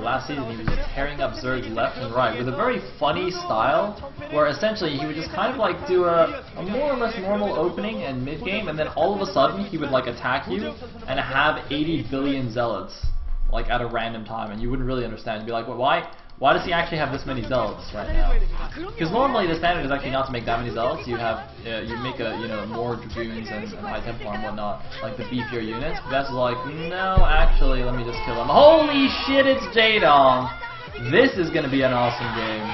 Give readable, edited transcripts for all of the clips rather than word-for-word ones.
last season he was just tearing up Zerg left and right with a very funny style, where essentially he would just kind of like do a more or less normal opening and mid game, and then all of a sudden he would like attack you and have 80 billion zealots like at a random time, and you wouldn't really understand. You'd be like, well, why does he actually have this many zealots right now? Because normally the standard is actually not to make that many zealots. You have you make more dragoons and high templar and whatnot, like the beefier units. But that's like, no, actually, let me just kill him. Holy shit, it's Jaedong! This is gonna be an awesome game.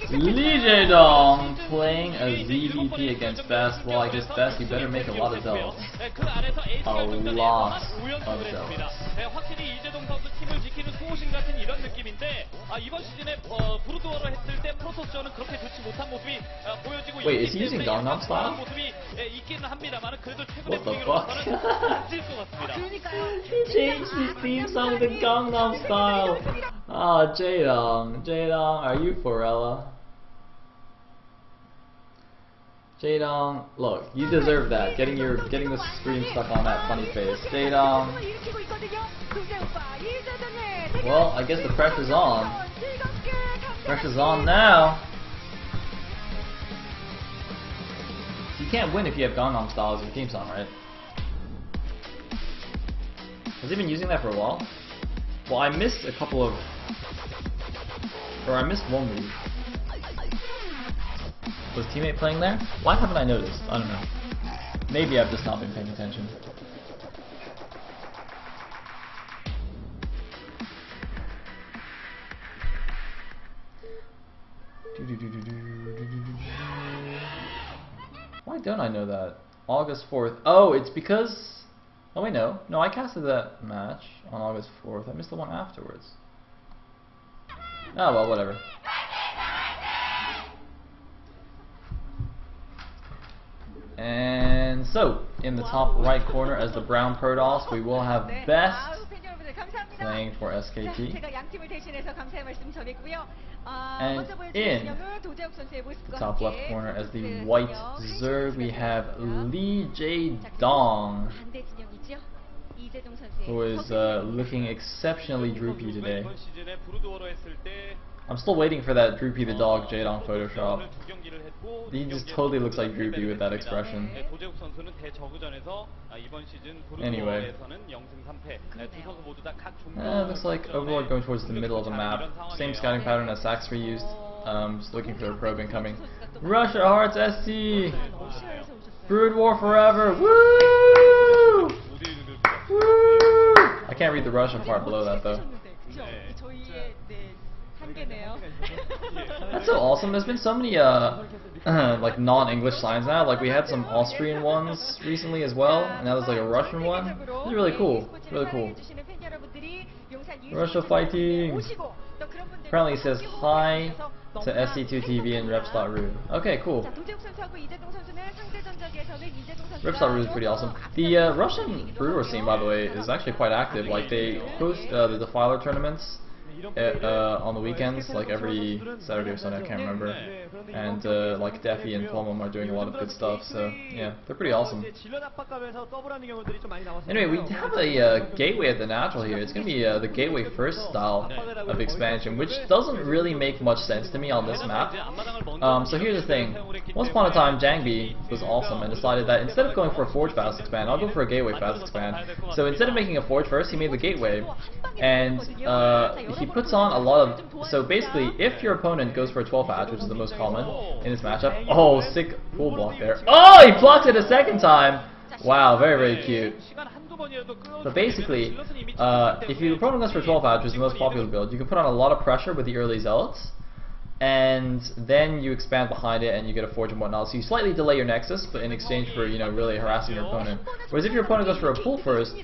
Lee Jaedong playing a ZVP against Best. Well, I guess Best, you better make a lot of zealots. A lot of zealots. Wait, is he using Gangnam Style? What the fuck? He changed his theme song to Gangnam Style! Ah, Jaedong. Jaedong, are you Forella? Jaedong, look, you deserve that. Getting the screen stuck on that funny face. Jaedong. Well, I guess the pressure's on. Pressure's on now. You can't win if you have Gangnam Style as your theme song, right? Has he been using that for a while? Well, I missed a couple of... Or I missed one move. Was teammate playing there? Why haven't I noticed? I don't know. Maybe I've just not been paying attention. Why don't I know that? August 4th. Oh, it's because... Oh wait, no. No, I casted that match on August 4th. I missed the one afterwards. Oh well, whatever. And so, in the top right corner as the brown Protoss, we will have Best playing for SKT. And in the top left corner as the white Zerg, we have Lee Jaedong, who is looking exceptionally droopy today. I'm still waiting for that Droopy the Dog Jaedong Photoshop. He just totally looks like Droopy with that expression. Anyway. Looks like Overlord going towards the middle of the map. Same scouting pattern as Saxfree used. Just looking for a probe incoming. Russia Hearts SC! Brood War forever! Woo! Woo! I can't read the Russian part below that though. That's so awesome. There's been so many like non-English signs now. Like we had some Austrian ones recently as well, and now there's like a Russian one. It's really cool. It's really cool. Russia fighting. Apparently it says hi to SC2TV and Reps.ru. Okay, cool. Reps.ru is pretty awesome. The Russian brewer scene, by the way, is actually quite active. Like they host the Defiler tournaments on the weekends, like every Saturday or Sunday, I can't remember. And like Defi and Plumum are doing a lot of good stuff, so yeah, they're pretty awesome. Anyway, we have a gateway at the natural here. It's going to be the gateway first style of expansion, which doesn't really make much sense to me on this map. So here's the thing. Once upon a time, Jangbi was awesome and decided that instead of going for a Forge fast expand, I'll go for a gateway fast expand. So instead of making a Forge first, he made the gateway, and he puts on a lot of... So basically, if your opponent goes for a 12 patch, which is the most common in this matchup... Oh, sick full block there. Oh, he blocked it a second time! Wow, very, very cute. But basically, if your opponent goes for a 12 patch, which is the most popular build, you can put on a lot of pressure with the early Zealots, and then you expand behind it and you get a Forge and whatnot. So you slightly delay your Nexus, but in exchange for, you know, really harassing your opponent. Whereas if your opponent goes for a pull first,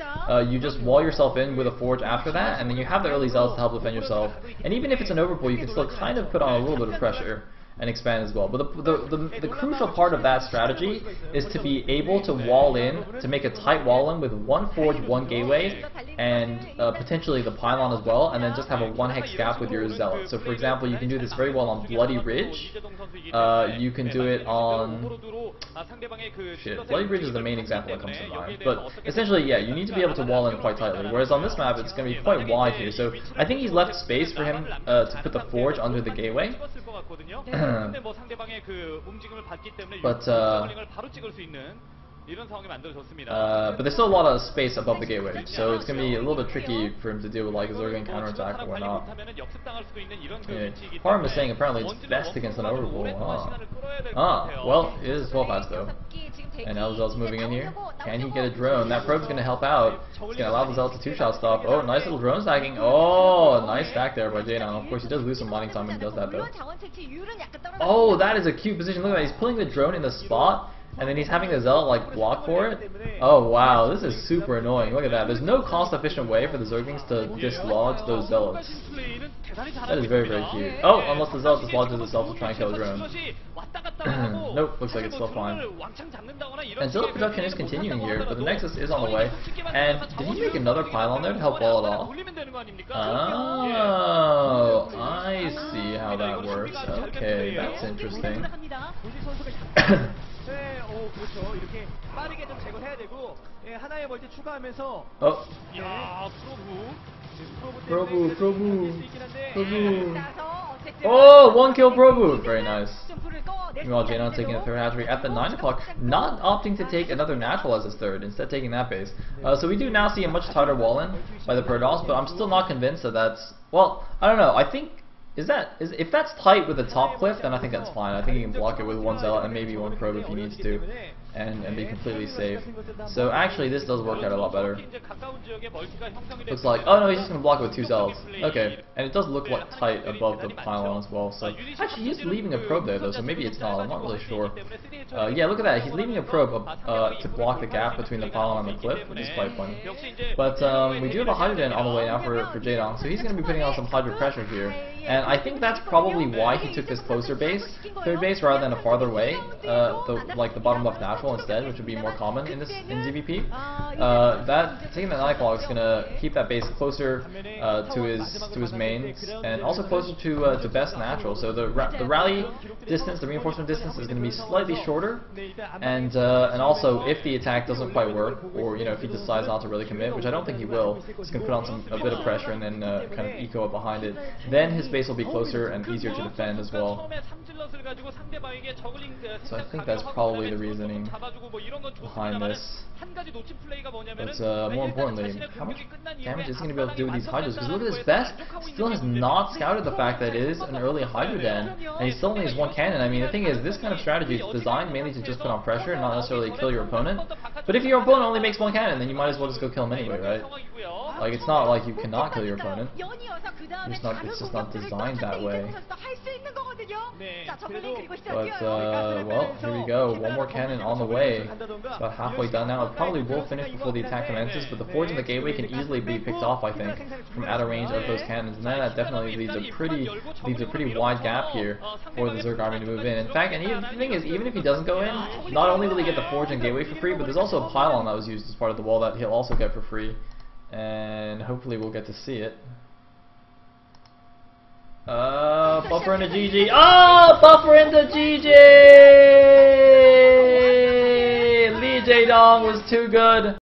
you just wall yourself in with a Forge after that, and then you have the early Zealots to help defend yourself. And even if it's an overpull, you can still kind of put on a little bit of pressure. and expand as well. But the crucial part of that strategy is to be able to wall in, to make a tight wall in with one forge, one gateway, and potentially the pylon as well, and then just have a 1 hex gap with your zealot. So for example, you can do this very well on Bloody Ridge. You can do it on... Shit, Bloody Ridge is the main example that comes to mind. But essentially, yeah, you need to be able to wall in quite tightly. Whereas on this map, it's going to be quite wide here. So I think he's left space for him to put the forge under the gateway. But there's still a lot of space above the gateway, so it's going to be a little bit tricky for him to deal with like a Zerglings counterattack or whatnot. Yeah. Harm is saying apparently it's best against an overrule. Well, it is 12 pass though. And Elzel's moving in here. Can he get a drone? That probe's going to help out. It's going to allow the Zealot to 2-shot stop. Oh, nice little drone stacking. Oh, nice stack there by Jaydong. Of course, he does lose some mining time when he does that though. Oh, that is a cute position. Look at that. He's pulling the drone in the spot. And then he's having the Zealot like block for it. Oh wow, this is super annoying. Look at that. There's no cost-efficient way for the Zerglings to dislodge those Zealots. That is very, very cute. Oh, unless the Zealot dislodges itself to try and kill a drone. Nope, looks like it's still fine. And Zealot production is continuing here, but the Nexus is on the way. And did he make another pylon there to help wall it off? Oh, I see how that works. Okay, that's interesting. 그렇죠. 이렇게 빠르게 좀 제거해야 되고 하나의 멀티 추가하면서 Probu. Oh, 1 kill Probu. Very nice. Meanwhile, Jaydong taking a third hatchery at the 9 o'clock, not opting to take another natural as his third, instead taking that base. So we do now see a much tighter wall in by the Protoss, but I'm still not convinced that that's... Well, I don't know. I think... if that's tight with the top cliff, then I think that's fine. I think he can block it with 1 Zealot and maybe 1 probe if he needs to, and be completely safe. So actually, this does work out a lot better. Looks like, oh no, he's just going to block it with 2 Zealots. Okay, and it does look like tight above the pylon as well. So actually, he's leaving a probe there though, so maybe it's not. I'm not really sure. Yeah, look at that. He's leaving a probe to block the gap between the pylon and the cliff, which is quite funny. But we do have a Hydrogen on the way now for Jaydong, so he's going to be putting on some Hydro pressure here. And I think that's probably why he took this closer base, third base, rather than a farther away, like the bottom left natural instead, which would be more common in ZVP. Taking that 9 o'clock is gonna keep that base closer to his mains, and also closer to best natural. So the rally distance, the reinforcement distance, is gonna be slightly shorter, and also if the attack doesn't quite work, or if he decides not to really commit, which I don't think he will, he's gonna put on a bit of pressure and then kind of eco up behind it. Then his base will be closer and easier to defend as well. So I think that's probably the reasoning behind this. But more importantly, how much damage is he going to be able to do with these Hydras? Because look at this Best still has not scouted the fact that it is an early Hydra Den, and he still only has 1 cannon. I mean, the thing is, this kind of strategy is designed mainly to just put on pressure and not necessarily kill your opponent. But if your opponent only makes 1 cannon, then you might as well just go kill him anyway, right? Like, it's not like you cannot kill your opponent. It's just not designed that way. But, well, here we go. 1 more cannon on the way. It's about halfway done now. It probably will finish before the attack commences, but the forge and the gateway can easily be picked off, I think, from out of range of those cannons. And then that definitely leaves a pretty wide gap here for the Zerg army to move in. In fact, and the thing is, even if he doesn't go in, not only will he get the forge and gateway for free, but there's also a pylon that was used as part of the wall that he'll also get for free. And hopefully we'll get to see it. Buffer into GG. Oh, buffer into GG! Lee Jaydong was too good.